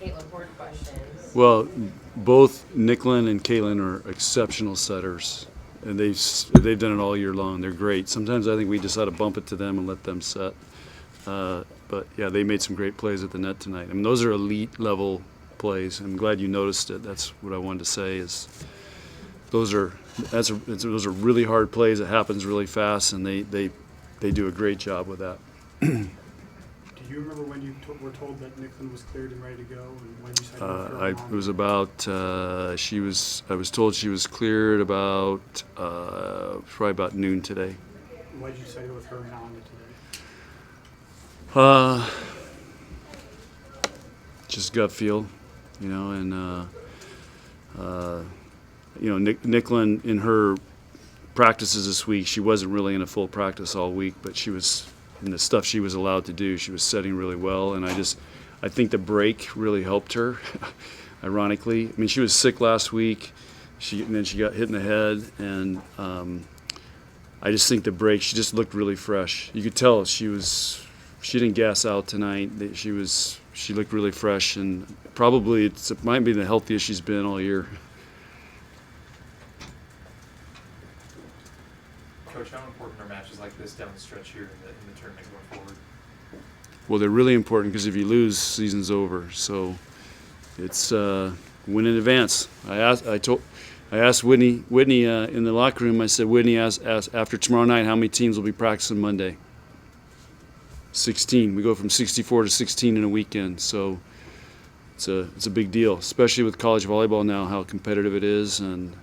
Caitlin Ford questions. Well, both Nicklin and Caitlin are exceptional setters, and they've done it all year long. They're great. Sometimes I think we just ought to bump it to them and let them set. But yeah, they made some great plays at the net tonight. I mean, those are elite level plays. I'm glad you noticed it. That's what I wanted to say. Is those are those are really hard plays. It happens really fast, and they do a great job with that. Do you remember when you were told that Nicklin was cleared and ready to go, and when you decided to throw her on? It was about I was told she was cleared about probably about noon today. Why did you decide to go with her and on today? Just gut feel, and Nicklin in her practices this week, she wasn't really in a full practice all week, but she was in the stuff she was allowed to do. She was setting really well, and I think the break really helped her. Ironically, I mean, she was sick last week. And then she got hit in the head, and I just think the break. She just looked really fresh. You could tell she didn't gas out tonight. She looked really fresh, and probably it might be the healthiest she's been all year. Coach, how important are matches like this down the stretch here in the tournament going forward? Well, they're really important because if you lose, season's over. So it's win in advance. I asked Whitney in the locker room. I said, Whitney, asked after tomorrow night, how many teams will be practicing Monday? 16. We go from 64 to 16 in a weekend. So it's a big deal, especially with college volleyball now, how competitive it is, and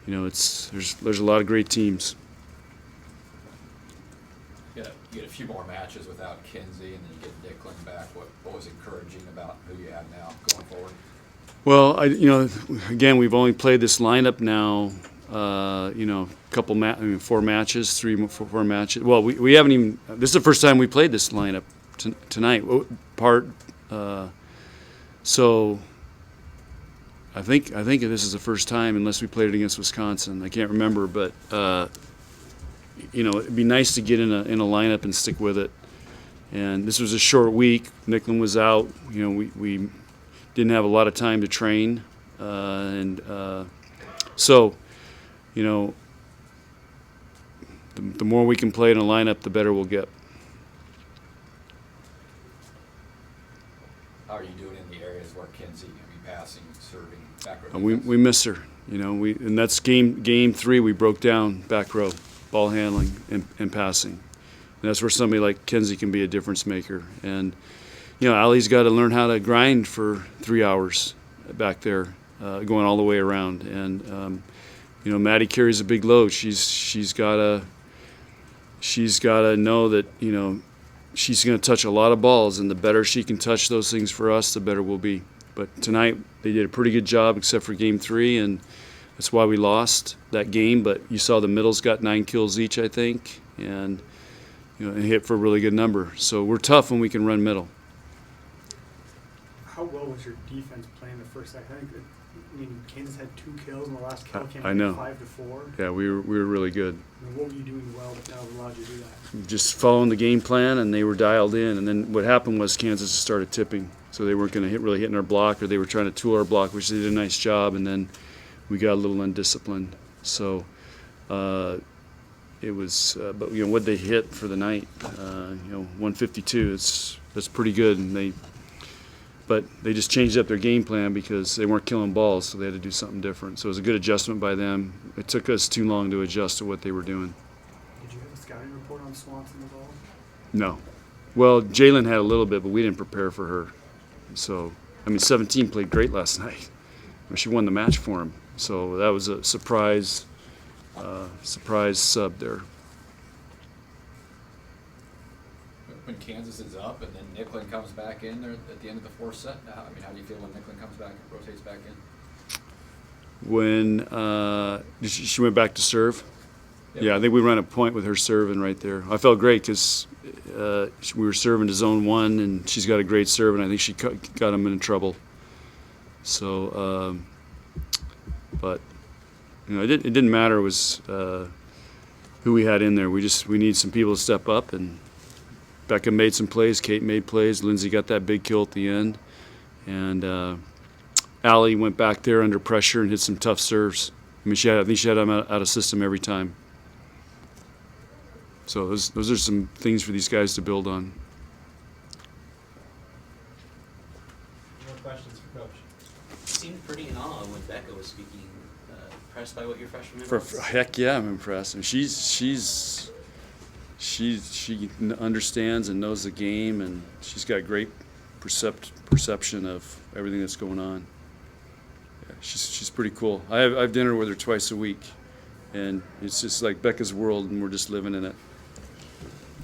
there's a lot of great teams. You get a few more matches without Kinsey, and then you get Nicklin back. What was encouraging about who you have now going forward? Well, again, we've only played this lineup now. Four matches, 4 matches. Well, we haven't even. This is the first time we played this lineup tonight. So I think this is the first time, unless we played it against Wisconsin. I can't remember, but it'd be nice to get in a lineup and stick with it. And this was a short week. Nicklin was out. We didn't have a lot of time to train, so the more we can play in a lineup, the better we'll get. How are you doing in the areas where Kinsey can be passing, serving, back row? We miss her. And that's game 3. We broke down back row, ball handling and passing. And that's where somebody like Kinsey can be a difference maker. And Allie's got to learn how to grind for 3 hours back there, going all the way around. And Maddie carries a big load. She's got to know that she's going to touch a lot of balls, and the better she can touch those things for us, the better we'll be. But tonight they did a pretty good job, except for game 3, and that's why we lost that game. But you saw the middles got 9 kills each, I think, and and hit for a really good number. So we're tough when we can run middle. How well was your defense playing the first set? Kansas had 2 kills, and the last kill came I know. 5-4. Yeah, we were really good. What were you doing well that allowed you to do that? Just following the game plan, and they were dialed in. And then what happened was Kansas just started tipping, so they weren't going to really hitting our block, or they were trying to tool our block, which they did a nice job. And then we got a little undisciplined. So it was, but what they hit for the night, 152. That's pretty good, and But they just changed up their game plan because they weren't killing balls, so they had to do something different. So it was a good adjustment by them. It took us too long to adjust to what they were doing. Did you have a scouting report on Swanson at all? No. Well, Jalen had a little bit, but we didn't prepare for her. So, 17 played great last night. She won the match for him. So that was a surprise sub there. When Kansas is up and then Nicklin comes back in there at the end of the 4th set, how do you feel when Nicklin comes back and rotates back in? When she went back to serve? Yep. Yeah, I think we ran a point with her serving right there. I felt great because we were serving to zone 1, and she's got a great serve, and I think she got him in trouble. So, but it didn't matter. It was who we had in there. We need some people to step up, and Becca made some plays. Kate made plays. Lindsay got that big kill at the end. And Allie went back there under pressure and hit some tough serves. I mean, I think she had them out of system every time. So those are some things for these guys to build on. More questions for Coach? Seemed pretty in awe when Becca was speaking. Impressed by what your freshman For was? heck yeah, I'm impressed. And she understands and knows the game, and she's got great perception of everything that's going on. Yeah, she's pretty cool. I have dinner with her twice a week, and it's just like Becca's world, and we're just living in it.